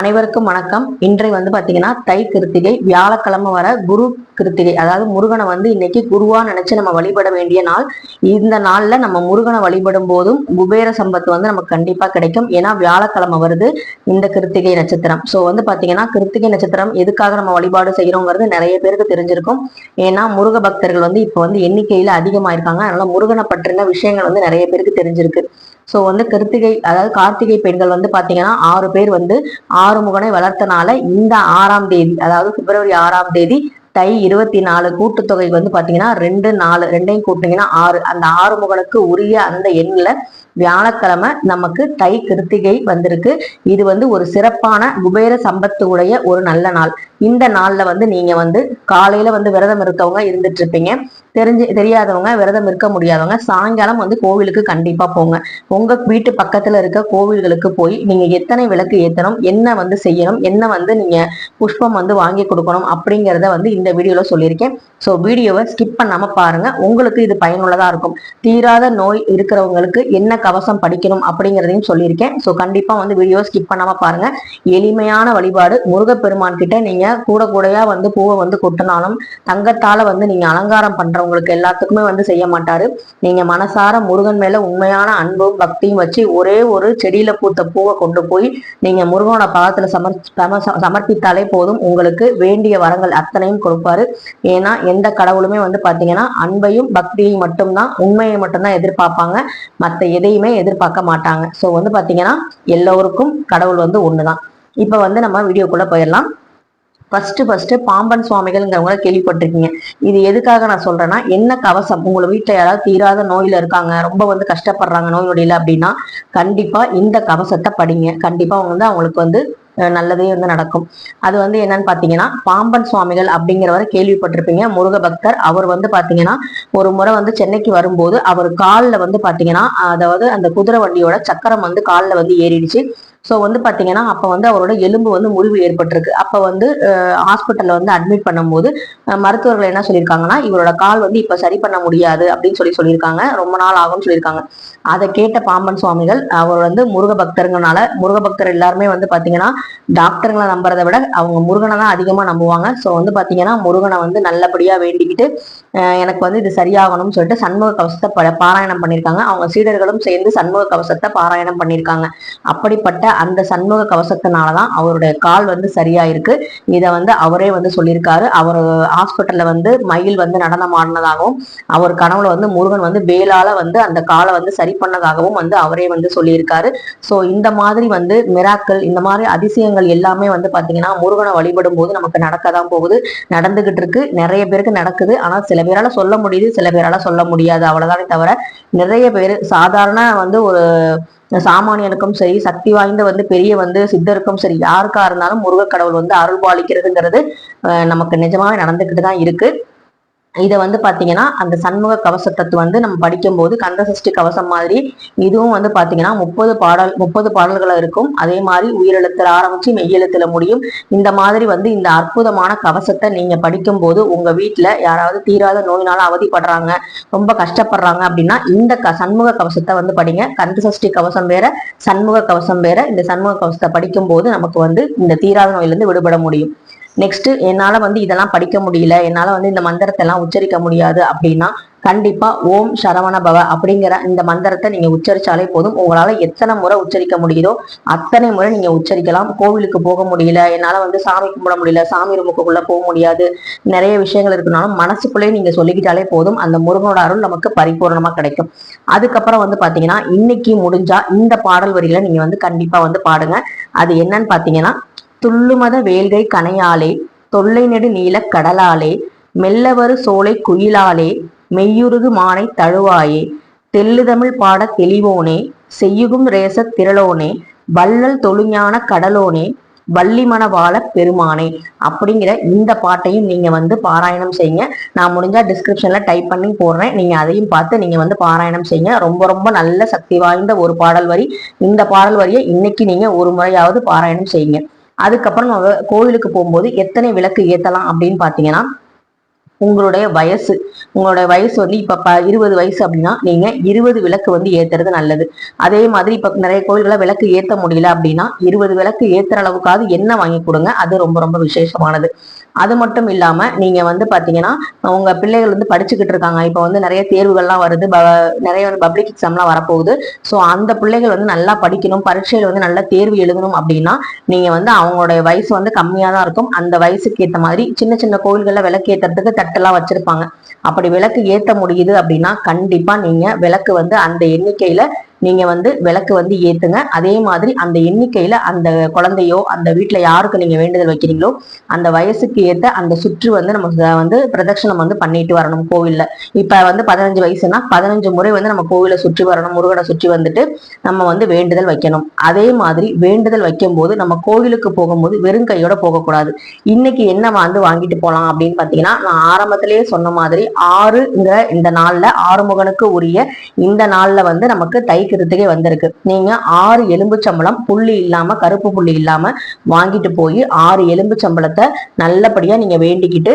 அனைவருக்கும் வணக்கம். இன்றைய பாத்தீங்கன்னா தை கிருத்திகை, வியாழக்கிழமை வர குரு கிருத்திகை. அதாவது முருகனை இன்னைக்கு குருவா நினைச்சு நம்ம வழிபட வேண்டிய நாள். இந்த நாள்ல நம்ம முருகனை வழிபடும் போதும் குபேர சம்பத்து நமக்கு கண்டிப்பா கிடைக்கும். ஏன்னா வியாழக்கிழமை வருது இந்த கிருத்திகை நட்சத்திரம். சோ பாத்தீங்கன்னா கிருத்திகை நட்சத்திரம் எதுக்காக நம்ம வழிபாடு செய்யறோங்கிறது நிறைய பேருக்கு தெரிஞ்சிருக்கும். ஏன்னா முருக பக்தர்கள் இப்ப எண்ணிக்கையில அதிகமாயிருக்காங்க. அதனால முருகனை பற்றின விஷயங்கள் நிறைய பேருக்கு தெரிஞ்சிருக்கு. சோ கிருத்திகை, அதாவது கார்த்திகை பெண்கள் பாத்தீங்கன்னா 6 பேர் ஆறுமுகனை வளர்த்தனால இந்த 6ஆம் தேதி, அதாவது பிப்ரவரி 6ஆம் தேதி தை 24 கூட்டுத்தொகை பாத்தீங்கன்னா 2 4 ரெண்டையும் கூட்டினீங்கன்னா 6. அந்த ஆறுமுகனுக்கு உரிய அந்த எண்ணில் வியாழக்கிழமை நமக்கு தை கிருத்திகை வந்திருக்கு. இது ஒரு சிறப்பான குபேர சம்பத்து உடைய ஒரு நல்ல நாள். இந்த நாள்ல நீங்க காலையில விரதம் இருக்கவங்க இருந்துட்டு இருப்பீங்க. தெரியாதவங்க, விரதம் இருக்க முடியாதவங்க சாயங்காலம் கோவிலுக்கு கண்டிப்பா போங்க. உங்க வீட்டு பக்கத்துல இருக்க கோவில்களுக்கு போய் நீங்க எத்தனை விளக்கு ஏத்தணும், என்ன செய்யணும், என்ன நீங்க புஷ்பம் வாங்கி கொடுக்கணும் அப்படிங்கிறத இந்த வீடியோல சொல்லியிருக்கேன். ஸோ வீடியோவை ஸ்கிப் பண்ணாம பாருங்க. உங்களுக்கு இது பயனுள்ளதா இருக்கும். தீராத நோய் இருக்கிறவங்களுக்கு என்ன கவசம் படிக்கணும் அப்படிங்கிறதையும் சொல்லியிருக்கேன். ஸோ கண்டிப்பா வீடியோ ஸ்கிப் பண்ணாம பாருங்க. எளிமையான வழிபாடு. முருகப்பெருமான் கிட்ட நீங்க கூடையா பூவை கொட்டினாலும் தங்கத்தால நீங்க அலங்காரம் பண்றவங்களுக்கு எல்லாத்துக்குமே செய்ய மாட்டாரு. நீங்க மனசார முருகன் மேல உண்மையான அன்பும் பக்தியும் வச்சு ஒரே ஒரு செடியில பூத்த பூவை கொண்டு போய் நீங்க முருகனோட பாதத்துல சமர்ப்பித்தாலே போதும். உங்களுக்கு வேண்டிய வரங்கள் அத்தனையும் கொடுப்பாரு. ஏன்னா எந்த கடவுளுமே பாத்தீங்கன்னா அன்பையும் பக்தியையும் மட்டும்தான், உண்மையை மட்டும்தான் எதிர்பார்ப்பாங்க. மற்ற எதையுமே எதிர்பார்க்க மாட்டாங்க. சோ பாத்தீங்கன்னா எல்லோருக்கும் கடவுள் ஒண்ணுதான். இப்ப நம்ம வீடியோக்குள்ள போயிடலாம். ஃபர்ஸ்ட் பாம்பன் சுவாமிகள்ங்கிறவங்க கேள்விப்பட்டிருக்கீங்க. இது எதுக்காக நான் சொல்றேன்னா, என்ன கவசம் உங்களை வீட்டுல யாராவது தீராத நோயில இருக்காங்க, ரொம்ப கஷ்டப்படுறாங்க நோய் நொடியில அப்படின்னா கண்டிப்பா இந்த கவசத்தை படிங்க. கண்டிப்பா அவங்களுக்கு நல்லதே நடக்கும். அது என்னன்னு பாத்தீங்கன்னா, பாம்பன் சுவாமிகள் அப்படிங்கிறவரை கேள்விப்பட்டிருப்பீங்க. முருக பக்தர். அவர் பாத்தீங்கன்னா ஒரு முறை சென்னைக்கு வரும்போது அவர் காலில் பாத்தீங்கன்னா, அதாவது அந்த குதிரை வண்டியோட சக்கரம் காலில் ஏறிடுச்சு. ஸோ பாத்தீங்கன்னா அப்ப அவரோட எலும்பு முறிவு ஏற்பட்டிருக்கு. அப்ப ஹாஸ்பிட்டல்ல அட்மிட் பண்ணும்போது மருத்துவர்கள் என்ன சொல்லியிருக்காங்கன்னா, இவரோட கால் இப்ப சரி பண்ண முடியாது அப்படின்னு சொல்லியிருக்காங்க. ரொம்ப நாள் ஆகும்னு சொல்லியிருக்காங்க. அதை கேட்ட பாம்பன் சுவாமிகள், அவர் முருக பக்தருங்கனால, முருக பக்தர் எல்லாருமே பாத்தீங்கன்னா டாக்டர்களை நம்புறதை விட அவங்க முருகனை தான் அதிகமா நம்புவாங்க. ஸோ பாத்தீங்கன்னா முருகனை நல்லபடியா வேண்டிக்கிட்டு எனக்கு இது சரியாகணும்னு சொல்லிட்டு சண்முக கவசத்தை பாராயணம் பண்ணியிருக்காங்க. அவங்க சீடர்களும் சேர்ந்து சண்முக கவசத்தை பாராயணம் பண்ணியிருக்காங்க. அப்படிப்பட்ட அந்த சண்முக கவசத்தினாலதான் அவருடைய கால் சரியா இருக்கு. இதை அவரே சொல்லியிருக்காரு. அவர் ஹாஸ்பிட்டல்ல மயில் நடனம் ஆடினதாகவும், அவர் கனவுல முருகன் வேலால அந்த காலை சரி பண்ணதாகவும் அவரே சொல்லியிருக்காரு. சோ இந்த மாதிரி மிராக்கள், இந்த மாதிரி அதிசயங்கள் எல்லாமே பாத்தீங்கன்னா முருகனை வழிபடும் போது நமக்கு நடக்கதான் போகுது, நடந்துகிட்டு இருக்கு. நிறைய பேருக்கு நடக்குது. ஆனா சில பேரால சொல்ல முடியுது, சில பேரால சொல்ல முடியாது. அவ்வளவுதானே தவிர நிறைய பேர் சாதாரண ஒரு சாமானியனுக்கும் சரி, சக்தி வாய்ந்த பெரிய சித்தருக்கும் சரி, யாருக்கா இருந்தாலும் முருக கடவுள் அருள் பாலிக்கிறதுங்கிறது நமக்கு நிஜமாவே நடந்துகிட்டு தான் இருக்கு. இதை பாத்தீங்கன்னா அந்த சண்முக கவசத்தை நம்ம படிக்கும் போது கந்த சஷ்டி கவசம் மாதிரி இதுவும் பாத்தீங்கன்னா 30 பாடல்கள் இருக்கும். அதே மாதிரி உயிரெழுத்துல ஆரம்பிச்சு மெய்யெழுத்துல முடியும். இந்த மாதிரி இந்த அற்புதமான கவசத்தை நீங்க படிக்கும் போது உங்க வீட்டுல யாராவது தீராத நோயினால அவதிப்படுறாங்க, ரொம்ப கஷ்டப்படுறாங்க அப்படின்னா இந்த சண்முக கவசத்தை படிங்க. கந்த சஷ்டி கவசம் வேற, சண்முக கவசம் வேற. இந்த சண்முக கவசத்தை படிக்கும் போது நமக்கு இந்த தீராத நோயில இருந்து விடுபட முடியும். நெக்ஸ்ட், என்னால இதெல்லாம் படிக்க முடியல, என்னால இந்த மந்திரத்தை எல்லாம் உச்சரிக்க முடியாது அப்படின்னா கண்டிப்பா ஓம் சரவண பவ அப்படிங்கிற இந்த மந்திரத்தை நீங்க உச்சரிச்சாலே போதும். உங்களால எத்தனை முறை உச்சரிக்க முடியுதோ அத்தனை முறை நீங்க உச்சரிக்கலாம். கோவிலுக்கு போக முடியல, என்னால சாமி கும்பிட முடியல, சாமி ரூமுக்குள்ள போக முடியாது, நிறைய விஷயங்கள் இருக்குனாலும் மனசுக்குள்ளே நீங்க சொல்லிக்கிட்டாலே போதும். அந்த முருகனோட அருள் நமக்கு பரிபூர்ணமா கிடைக்கும். அதுக்கப்புறம் பாத்தீங்கன்னா இன்னைக்கு முடிஞ்சா இந்த பாடல் வரிகளை நீங்க கண்டிப்பா பாடுங்க. அது என்னன்னு பாத்தீங்கன்னா, துள்ளுமத வேல்கை கனையாலே, தொல்லை நெடு நீல கடலாலே, மெல்லவரு சோலை குயிலாலே, மெய்யுருகு மானை தழுவாயே, தெல்லுதமிழ் பாட தெளிவோனே, செய்யுகும் ரேச திரளோனே, வள்ளல் தொழுஞான கடலோனே, வள்ளிமண வாழ பெருமானே அப்படிங்கிற இந்த பாட்டையும் நீங்க பாராயணம் செய்யுங்க. நான் முடிஞ்சா டிஸ்கிரிப்ஷன்ல டைப் பண்ணி போடுறேன். நீங்க அதையும் பார்த்து நீங்க பாராயணம் செய்யுங்க. ரொம்ப ரொம்ப நல்ல சக்தி வாய்ந்த ஒரு பாடல் வரி. இந்த பாடல் வரியை இன்னைக்கு நீங்க ஒரு முறையாவது பாராயணம் செய்யுங்க. அதுக்கப்புறம் நம்ம கோவிலுக்கு போகும்போது எத்தனை விளக்கு ஏத்தலாம் அப்படின்னு பாத்தீங்கன்னா, உங்களுடைய வயசு வந்து இப்ப 20 வயசு அப்படின்னா நீங்க 20 விளக்கு வந்து ஏத்துறது நல்லது. அதே மாதிரி இப்ப நிறைய கோயில்களை விளக்கு ஏத்த முடியல அப்படின்னா 20 விளக்கு ஏத்துற அளவுக்காவது எண்ணெய் வாங்கி கொடுங்க. அது ரொம்ப ரொம்ப விசேஷமானது. அது மட்டும் இல்லாம நீங்க வந்து பாத்தீங்கன்னா உங்க பிள்ளைகள் வந்து படிச்சுக்கிட்டு இருக்காங்க. இப்ப வந்து நிறைய தேர்வுகள்லாம் வருது, நிறைய வந்து பப்ளிக் எக்ஸாம்லாம் வரப்போகுது. ஸோ அந்த பிள்ளைகள் வந்து நல்லா படிக்கணும், பரீட்சையில் வந்து நல்லா தேர்வு எழுதணும் அப்படின்னா நீங்க வந்து அவங்களுடைய வயசு வந்து கம்மியா தான் இருக்கும். அந்த வயசுக்கு ஏற்ற மாதிரி சின்ன சின்ன கோயில்கள்ல விளக்கு ஏத்துறதுக்கு தட்டெல்லாம் வச்சிருப்பாங்க. அப்படி விளக்கு ஏத்த முடியுது அப்படின்னா கண்டிப்பா நீங்க விளக்கு வந்து அந்த எண்ணிக்கையில நீங்க வந்து விளக்கு வந்து ஏத்துங்க. அதே மாதிரி அந்த எண்ணிக்கையில அந்த குழந்தையோ அந்த வீட்டுல யாருக்கு நீங்க வேண்டுதல் வைக்கிறீங்களோ அந்த வயசுக்கு ஏத்த அந்த சுற்று வந்து நம்ம வந்து பிரதட்சணம் வந்து பண்ணிட்டு வரணும் கோவில்ல. இப்ப வந்து 15 வயசுனா 15 முறை வந்து நம்ம கோவிலை சுற்றி வரணும், முருகனை சுற்றி வந்துட்டு நம்ம வந்து வேண்டுதல் வைக்கணும். அதே மாதிரி வேண்டுதல் வைக்கும் போது நம்ம கோவிலுக்கு போகும்போது வெறும் கையோட போகக்கூடாது. இன்னைக்கு என்ன வந்து வாங்கிட்டு போலாம் அப்படின்னு பாத்தீங்கன்னா, நான் ஆரம்பத்திலேயே சொன்ன மாதிரி இந்த நாள்ல ஆறுமுகனுக்கு உரிய இந்த நாள்ல வந்து நமக்கு தை கிருத்திகை வந்திருக்கு. நீங்க 6 எலும்புச்சம்பளம் புள்ளி இல்லாம கருப்பு புள்ளி இல்லாம வாங்கிட்டு போய் 6 எலும்புச்சம்பளத்தை நல்லபடியா நீங்க வேண்டிக்கிட்டு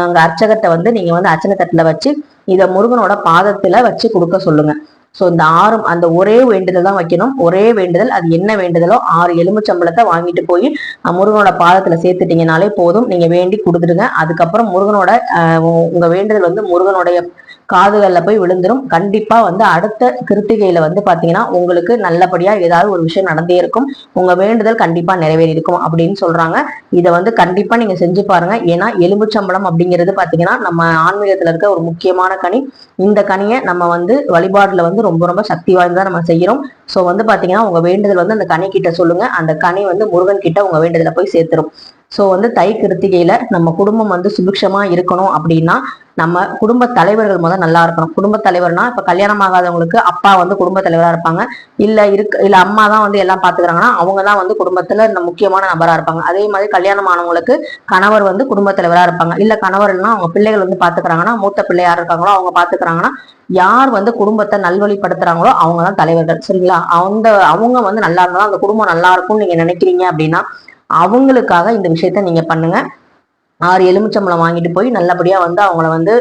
அங்க அர்ச்சகத்தை வந்து நீங்க வந்து அர்ச்சனை தட்டுல வச்சு இத முருகனோட பாதத்துல வச்சு கொடுக்க சொல்லுங்க. ஸோ இந்த அந்த ஒரே வேண்டுதல் தான் வைக்கணும். ஒரே வேண்டுதல், அது என்ன வேண்டுதலோ 6 எலும்புச்சம்பளத்தை வாங்கிட்டு போய் முருகனோட பாதத்துல சேர்த்துட்டீங்கனாலே போதும். நீங்க வேண்டி கொடுத்துடுங்க. அதுக்கப்புறம் முருகனோட உங்க வேண்டுதல் வந்து முருகனுடைய காதுகள்ல போய் விழுந்துரும். கண்டிப்பா வந்து அடுத்த கிருத்திகையில வந்து பாத்தீங்கன்னா உங்களுக்கு நல்லபடியா ஏதாவது ஒரு விஷயம் நடந்தே இருக்கும். உங்க வேண்டுதல் கண்டிப்பா நிறைவேறி இருக்கும் அப்படின்னு சொல்றாங்க. இதை வந்து கண்டிப்பா நீங்க செஞ்சு பாருங்க. ஏன்னா எலும்புச்சம்பளம் அப்படிங்கிறது பாத்தீங்கன்னா நம்ம ஆன்மீகத்துல இருக்க ஒரு முக்கியமான கனி. இந்த கனியை நம்ம வந்து வழிபாடுல வந்து ரொம்ப ரொம்ப சக்தி வாய்ந்ததா நம்ம செய்யறோம். சோ வந்து பாத்தீங்கன்னா உங்க வேண்டுதல் வந்து அந்த கனி கிட்ட சொல்லுங்க. அந்த கனி வந்து முருகன் கிட்ட உங்க வேண்டுதலை போய் சேர்த்துரும். ஸோ வந்து தை கிருத்திகையில நம்ம குடும்பம் வந்து சுபிக்ஷமா இருக்கணும் அப்படின்னா நம்ம குடும்ப தலைவர்கள் முதல் நல்லா இருக்கணும். குடும்ப தலைவர்னா இப்ப கல்யாணம் ஆகாதவங்களுக்கு அப்பா வந்து குடும்ப தலைவரா இருப்பாங்க. இல்ல அம்மா தான் வந்து எல்லாம் பாத்துக்கிறாங்கன்னா அவங்கதான் வந்து குடும்பத்துல இந்த முக்கியமான நபரா இருப்பாங்க. அதே மாதிரி கல்யாணம் ஆனவங்களுக்கு கணவர் வந்து குடும்ப தலைவரா இருப்பாங்க. இல்ல கணவர் இல்லைன்னா அவங்க பிள்ளைகள் வந்து பாத்துக்கிறாங்கன்னா மூத்த பிள்ளை யார் இருக்காங்களோ அவங்க பாத்துக்கிறாங்கன்னா யார் வந்து குடும்பத்தை நல்வழிப்படுத்துறாங்களோ அவங்கதான் தலைவர்கள். சரிங்களா? அவங்க வந்து நல்லா இருந்தாலும் அந்த குடும்பம் நல்லா இருக்கும்னு நீங்க நினைக்கிறீங்க அப்படின்னா அவங்களுக்காக இந்த விஷயத்த நீங்க பண்ணுங்க. 6 எலுமிச்சம்பழம் வாங்கிட்டு போய் நல்லபடியா வந்து அவங்கள வந்து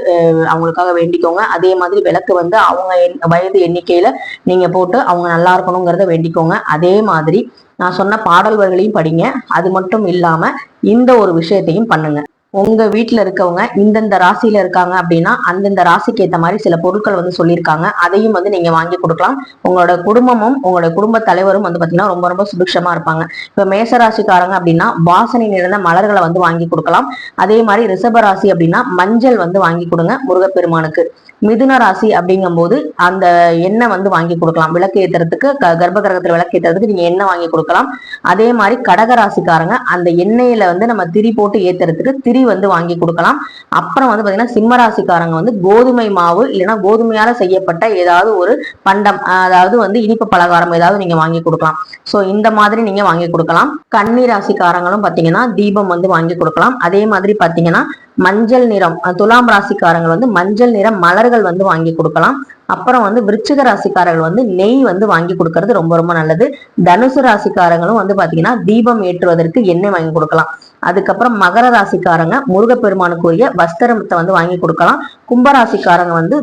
அவங்களுக்காக வேண்டிக்கோங்க. அதே மாதிரி விளக்கு வந்து அவங்க வயது எண்ணிக்கையில நீங்க போட்டு அவங்க நல்லா இருக்கணுங்கிறத வேண்டிக்கோங்க. அதே மாதிரி நான் சொன்ன பாடல் வரிகளையும் படிங்க. அது மட்டும் இல்லாம இந்த ஒரு விஷயத்தையும் பண்ணுங்க. உங்க வீட்டுல இருக்கவங்க இந்தந்த ராசியில இருக்காங்க அப்படின்னா அந்தந்த ராசிக்கு ஏற்ற மாதிரி சில பொருட்கள் வந்து சொல்லியிருக்காங்க. அதையும் வந்து நீங்க வாங்கி கொடுக்கலாம். உங்களோட குடும்பமும் உங்களோட குடும்ப தலைவரும் வந்து பாத்தீங்கன்னா ரொம்ப ரொம்ப சுபிக்ஷமா இருப்பாங்க. இப்ப மேச ராசிக்காரங்க அப்படின்னா வாசனை நிறைந்த மலர்களை வந்து வாங்கி கொடுக்கலாம். அதே மாதிரி ரிஷப ராசி அப்படின்னா மஞ்சள் வந்து வாங்கி கொடுங்க முருகப்பெருமானுக்கு. மிதுன ராசி அப்படிங்கும் போது அந்த எண்ணெய் வந்து வாங்கி கொடுக்கலாம். விளக்கு ஏத்துறதுக்கு கர்ப்ப கிரகத்துல விளக்கு ஏத்துறதுக்கு நீங்க எண்ணெய் வாங்கி கொடுக்கலாம். அதே மாதிரி கடக ராசிக்காரங்க அந்த எண்ணெயில வந்து நம்ம திரி போட்டு ஏத்துறதுக்கு திரி வந்து வாங்கி கொடுக்கலாம். அப்புறம் வந்து பாத்தீங்கன்னா சிம்ம ராசிக்காரங்க வந்து கோதுமை மாவு இல்லைன்னா கோதுமையால செய்யப்பட்ட ஏதாவது ஒரு பண்டம், அதாவது வந்து இனிப்பு பலகாரம் ஏதாவது நீங்க வாங்கி கொடுக்கலாம். சோ இந்த மாதிரி நீங்க வாங்கி கொடுக்கலாம். கன்னி ராசிக்காரங்களும் பாத்தீங்கன்னா தீபம் வந்து வாங்கி கொடுக்கலாம். அதே மாதிரி பாத்தீங்கன்னா மஞ்சள் நிறம், துலாம் ராசிக்காரங்க வந்து மஞ்சள் நிறம் மலர்கள் வந்து வாங்கி கொடுக்கலாம். அப்புறம் வந்து விருச்சிக ராசிக்காரர்கள் வந்து நெய் வந்து வாங்கி கொடுக்கறது ரொம்ப ரொம்ப நல்லது. தனுசு ராசிக்காரங்களும் வந்து பாத்தீங்கன்னா தீபம் ஏற்றுவதற்கு எண்ணெய் வாங்கி கொடுக்கலாம். அதுக்கப்புறம் மகர ராசிக்காரங்க முருகப்பெருமானுக்குரிய வஸ்திரத்தை வந்து வாங்கி கொடுக்கலாம். கும்பராசிக்காரங்க வந்து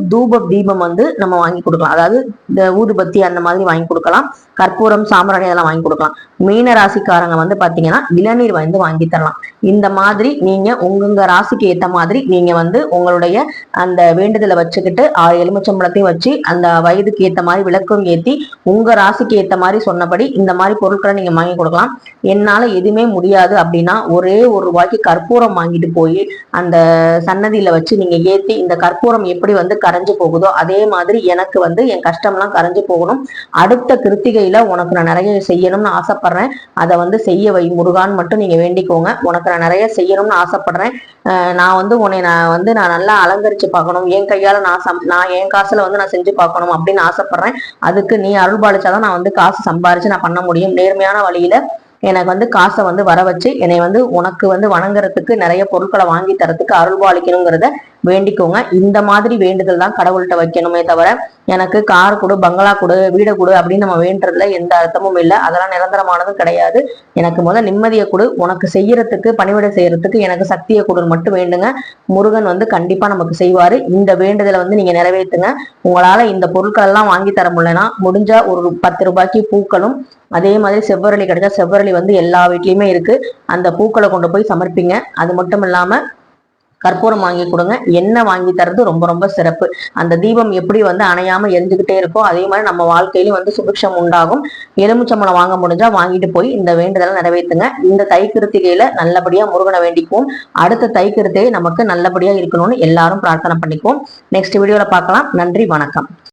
தீபம் வந்து நம்ம வாங்கி கொடுக்கலாம். அதாவது இந்த ஊதுபத்தி அந்த மாதிரி வாங்கி கொடுக்கலாம். கற்பூரம், சாம்பிராணி அதெல்லாம் வாங்கி கொடுக்கலாம். மீன ராசிக்காரங்க வந்து பாத்தீங்கன்னா இளநீர் வந்து வாங்கி தரலாம். இந்த மாதிரி நீங்க உங்க ராசிக்கு ஏத்த மாதிரி நீங்க வந்து உங்களுடைய அந்த வேண்டுதலை வச்சுக்கிட்டு 6 எலுமிச்சம்பழத்தையும் வச்சு அந்த வயதுக்கு ஏத்த மாதிரி விளக்கும் ஏத்தி உங்க ராசிக்கு ஏத்த மாதிரி சொன்னபடி இந்த மாதிரி பொருட்களை நீங்க வாங்கி கொடுக்கலாம். என்னால எதுவுமே முடியாது அப்படின்னா ஒரே ஒரு ரூபாய்க்கு கற்பூரம் வாங்கிட்டு போய் அந்த சன்னதியில வச்சு நீங்க ஏத்தி இந்த கற்பூரம் எப்படி வந்து கரைஞ்சு போகுதோ அதே மாதிரி எனக்கு வந்து என் கஷ்டம்லாம் கரைஞ்சு போகணும், அடுத்த கிருத்திகையில உனக்கு நான் நிறைய செய்யணும்னு ஆசைப்படுறேன், அதை வந்து செய்ய வை முருகான்னு மட்டும் நீங்க வேண்டிக்கோங்க. உனக்கு நான் நிறைய செய்யணும்னு ஆசைப்படுறேன், நான் வந்து உன்னை நான் நல்லா அலங்கரிச்சு பார்க்கணும், என் கையால நான் என் காசுல வந்து நான் செஞ்சு பார்க்கணும் அப்படின்னு ஆசைப்படுறேன். அதுக்கு நீ அருள் பாலிச்சாதான் நான் வந்து காசு சம்பாரிச்சு நான் பண்ண முடியும். நேர்மையான வழியில எனக்கு வந்து காசை வந்து வர வச்சு என்னை வந்து உனக்கு வந்து வணங்குறதுக்கு நிறைய பொருட்களை வாங்கி தரத்துக்கு அருள்பாலிக்கணுங்கிறத வேண்டிக்கோங்க. இந்த மாதிரி வேண்டுதல் தான் கடவுள்கிட்ட வைக்கணுமே தவிர எனக்கு கார் கொடு, பங்களா கொடு, வீடு கொடு அப்படின்னு நம்ம வேண்டுறதுல எந்த அர்த்தமும் இல்லை. அதெல்லாம் நிரந்தரமானதும் கிடையாது. எனக்கு முதல் நிம்மதியை கொடு, உனக்கு செய்யறதுக்கு பணிவிடை செய்யறதுக்கு எனக்கு சக்தியை கொடுன்னு மட்டும் வேண்டுங்க. முருகன் வந்து கண்டிப்பா நமக்கு செய்வாரு. இந்த வேண்டுதலை வந்து நீங்க நிறைவேற்றுங்க. உங்களால இந்த பொருட்கள் எல்லாம் வாங்கி தர முடியலன்னா முடிஞ்ச ஒரு 10 ரூபாய்க்கு பூக்களும், அதே மாதிரி செவ்வரளி கிடைச்சா செவ்வரளி வந்து எல்லா வீட்லயுமே இருக்கு, அந்த பூக்களை கொண்டு போய் சமர்ப்பிங்க. அது மட்டும் இல்லாம கற்பூரம் வாங்கி கொடுங்க. எண்ணெய் வாங்கி தரது ரொம்ப ரொம்ப சிறப்பு. அந்த தீபம் எப்படி வந்து அணையாம எரிஞ்சுக்கிட்டே இருக்கோ அதே மாதிரி நம்ம வாழ்க்கையிலும் வந்து சுபிக்ஷம் உண்டாகும். எலுமிச்சம்பழம் வாங்க முடிஞ்சா வாங்கிட்டு போய் இந்த வேண்டுதலை நிறைவேற்றுங்க. இந்த தை கிருத்திகையில நல்லபடியா முருகனை வேண்டிக்குவோம். அடுத்த தை கிருத்திகை நமக்கு நல்லபடியா இருக்கணும்னு எல்லாரும் பிரார்த்தனை பண்ணிக்குவோம். நெக்ஸ்ட் வீடியோல பார்க்கலாம். நன்றி, வணக்கம்.